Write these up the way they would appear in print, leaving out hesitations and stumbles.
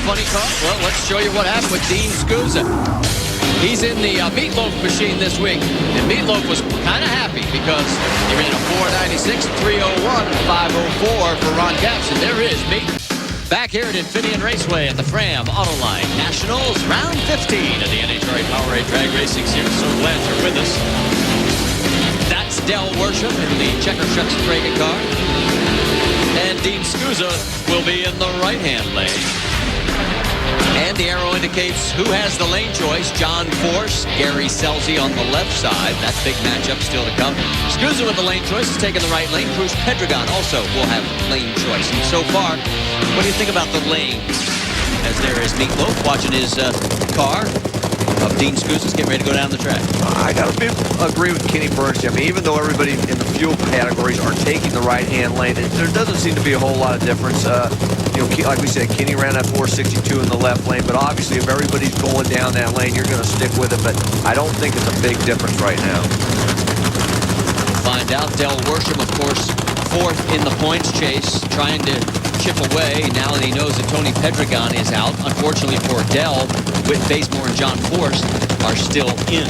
funny car? Well, let's show you what happened with Dean Skuza. He's in the Meatloaf machine this week, and Meatloaf was kind of happy because he ran a 496, 301, and 504 for Ron Capps, and there is Meat. Back here at Infineon Raceway at the Fram Autoline Nationals, round 15 of the NHRA Powerade Drag Racing Series. So glad you're with us. That's Del Worsham in the Checker Shucks Praga car. And Dean Skuza will be in the right-hand lane. And the arrow indicates who has the lane choice. John Force, Gary Scelzi on the left side. That big matchup still to come. Skuza with the lane choice is taking the right lane. Cruz Pedregon also will have lane choice. And so far, what do you think about the lanes? As there is Meatloaf watching his car of Dean Skuza's getting ready to go down the track. I got to agree with Kenny Burns. I mean, even though everybody in the fuel categories are taking the right-hand lane, there doesn't seem to be a whole lot of difference. You know, like we said, Kenny ran that 462 in the left lane, but obviously if everybody's going down that lane, you're going to stick with it, but I don't think it's a big difference right now. Find out. Del Worsham, of course, fourth in the points chase, trying to chip away now that he knows that Tony Pedregon is out. Unfortunately for Del, Whit Bazemore and John Force are still in.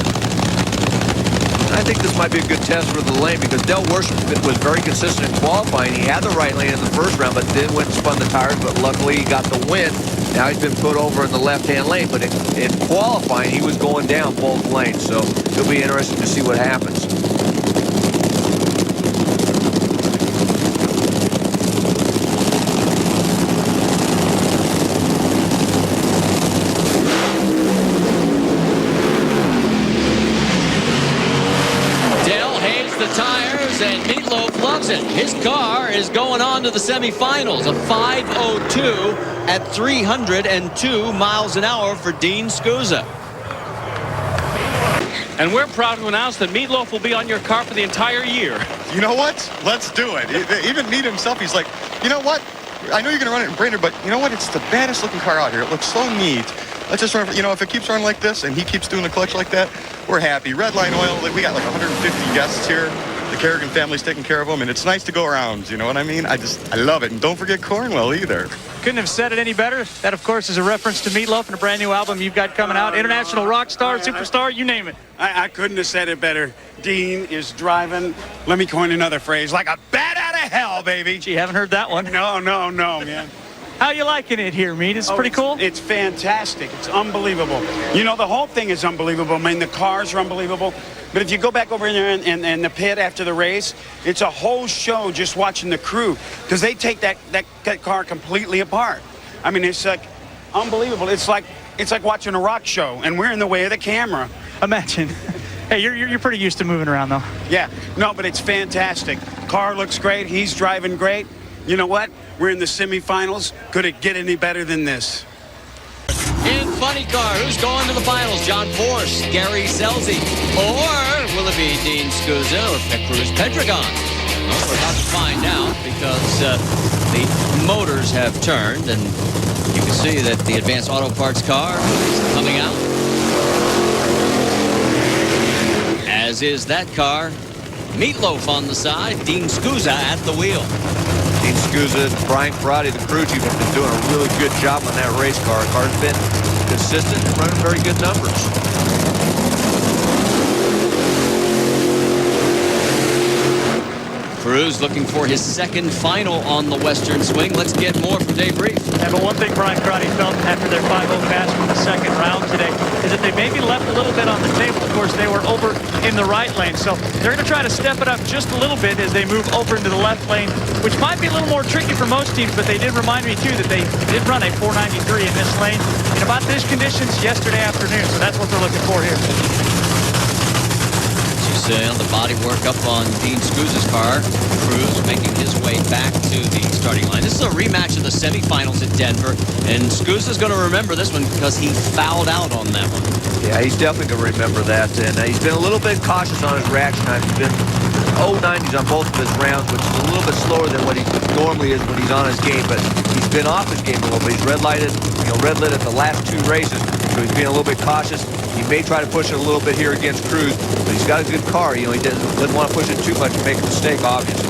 I think this might be a good test for the lane because Del Worsham was very consistent in qualifying. He had the right lane in the first round, but then went and spun the tires, but luckily he got the win. Now he's been put over in the left-hand lane, but in qualifying, he was going down both lanes, so it'll be interesting to see what happens. And Meatloaf loves it. His car is going on to the semifinals. A 5:02 at 302 miles an hour for Dean Skuza. And we're proud to announce that Meatloaf will be on your car for the entire year. You know what? Let's do it. Even Meat himself, he's like, you know what? I know you're going to run it in Brainerd, but you know what? It's the baddest looking car out here. It looks so neat. Let's just run, you know, if it keeps running like this and he keeps doing the clutch like that, we're happy. Redline Oil, we got like 150 guests here. The Kerrigan family's taking care of them, and it's nice to go around, you know what I mean? I love it. And don't forget Cornwell either. Couldn't have said it any better. That, of course, is a reference to Meatloaf and a brand new album you've got coming out. International rock star, superstar, you name it. I couldn't have said it better. Dean is driving, let me coin another phrase, like a bat out of hell, baby. Gee, haven't heard that one. No, man. How you liking it here, Meat? It's pretty cool? It's fantastic. It's unbelievable. You know, the whole thing is unbelievable. I mean, the cars are unbelievable. But if you go back over in there and the pit after the race, it's a whole show just watching the crew because they take that car completely apart. I mean, it's like unbelievable. It's like watching a rock show, and we're in the way of the camera. Imagine. Hey, you're pretty used to moving around, though. Yeah. No, but it's fantastic. Car looks great. He's driving great. You know what? We're in the semifinals. Could it get any better than this? In funny car, who's going to the finals? John Force, Gary Scelzi, or will it be Dean Skuza or Cruz Pedregon? Well, we're about to find out because the motors have turned, and you can see that the Advanced Auto Parts car is coming out. As is that car. Meatloaf on the side, Dean Skuza at the wheel. Dean Skuza, Brian Karate, the crew chief, have been doing a really good job on that race car. The car's been consistent and running very good numbers. Cruz looking for his second final on the Western Swing. Let's get more from Dave Reef. Yeah, but one thing Brian Karate felt after their 5-0 match from the second round today is that they maybe left a little bit on the table. Of course, they were over in the right lane, so they're going to try to step it up just a little bit as they move over into the left lane, which might be a little more tricky for most teams, but they did remind me, too, that they did run a 493 in this lane in about these conditions yesterday afternoon, so that's what they're looking for here. On the body work up on Dean Skuza's car. Cruz making his way back to the starting line. This is a rematch of the semifinals at Denver, and Skuza's going to remember this one because he fouled out on that one. Yeah, he's definitely going to remember that, and he's been a little bit cautious on his reaction time. He's been 0-90s on both of his rounds, which is a little bit slower than what he normally is when he's on his game, but he's been off his game a little bit. He's red lit at the last two races, so he's being a little bit cautious. He may try to push it a little bit here against Cruz, but he's got a good car. You know, he doesn't want to push it too much and make a mistake, obviously.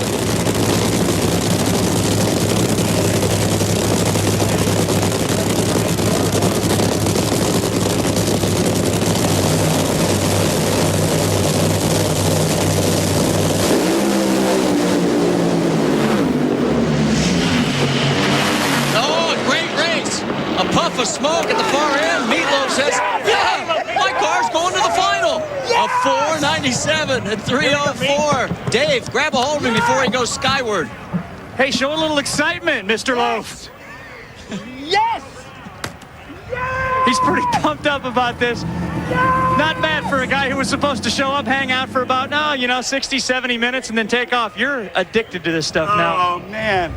puff of smoke at the far end. Meatloaf says, yeah, my car's going to the final. A 497 at 304. Dave, grab a hold of him before he goes skyward. Hey, show a little excitement, Mr. Loaf. Yes! He's pretty pumped up about this. Not bad for a guy who was supposed to show up, hang out for about, 60, 70 minutes and then take off. You're addicted to this stuff now. Oh, man.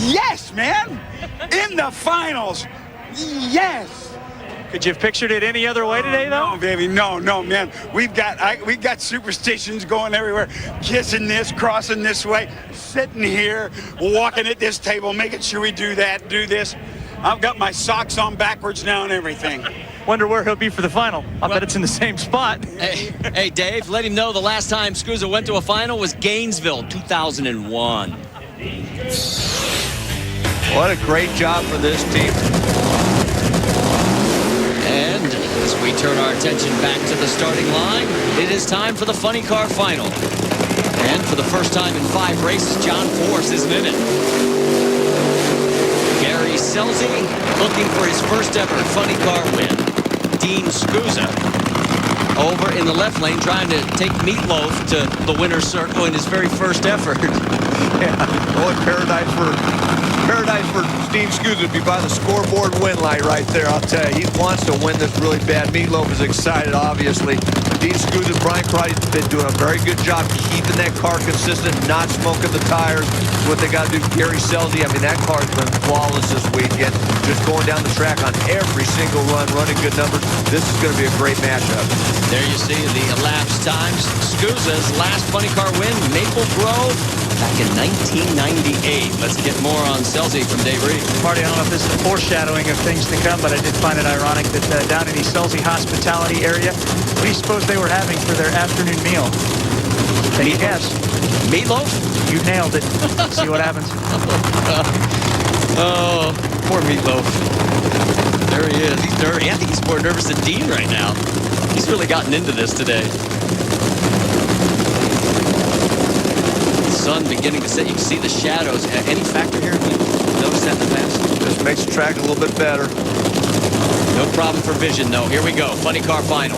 Yes, man! In the finals! Yes! Could you have pictured it any other way today, though? No, baby, no, man. We got superstitions going everywhere. Kissing this, crossing this way, sitting here, walking at this table, making sure we do that, do this. I've got my socks on backwards now and everything. Wonder where he'll be for the final. I bet it's in the same spot. Hey, Dave, let him know the last time Skuza went to a final was Gainesville, 2001. What a great job for this team. And as we turn our attention back to the starting line, it is time for the Funny Car Final. And for the first time in 5 races, John Force isn't in it. Gary Scelzi looking for his first ever Funny Car win. Dean Skuza over in the left lane trying to take Meatloaf to the winner's circle in his very first effort. Yeah, boy, paradise for Dean Skuza to be by the scoreboard win light right there, I'll tell you. He wants to win this really bad. Meatloaf is excited, obviously. Dean Skuza, Brian Karate has been doing a very good job keeping that car consistent, not smoking the tires. What they got to do, Gary Scelzi, I mean, that car's been flawless this weekend. Just going down the track on every single run, running good numbers. This is going to be a great matchup. There you see the elapsed times. Skuza's last Funny Car win, Maple Grove, back in 1998. Let's get more on Scelzi from Dave Reed. Marty, I don't know if this is a foreshadowing of things to come, but I did find it ironic that down in the Scelzi hospitality area, what do you suppose they were having for their afternoon meal? Take a guess. Meatloaf? You nailed it. See what happens. Oh, poor Meatloaf. There he is. He's nervous. I think he's more nervous than Dean right now. He's really gotten into this today. Sun beginning to set. You can see the shadows. Any factor here? Have you noticed that in the past? Just makes the track a little bit better. No problem for vision, though. Here we go. Funny Car Final.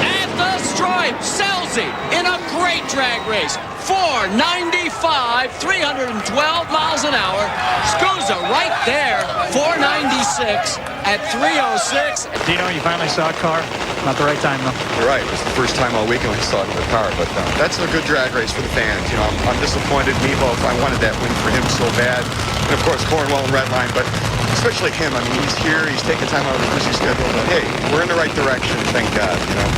At the stripe, Scelzi in a great drag race. 495, 312 miles an hour. Skuza right there, 496 at 306. Dino, you finally saw a car. Not the right time, though. You're right. It was the first time all weekend we saw another car, but that's a good drag race for the fans. You know, I'm disappointed. Meatloaf, I wanted that win for him so bad. And of course, Cornwell and Redline, but especially him. I mean, he's here. He's taking time out of his busy schedule. But hey, we're in the right direction. Thank God. You know.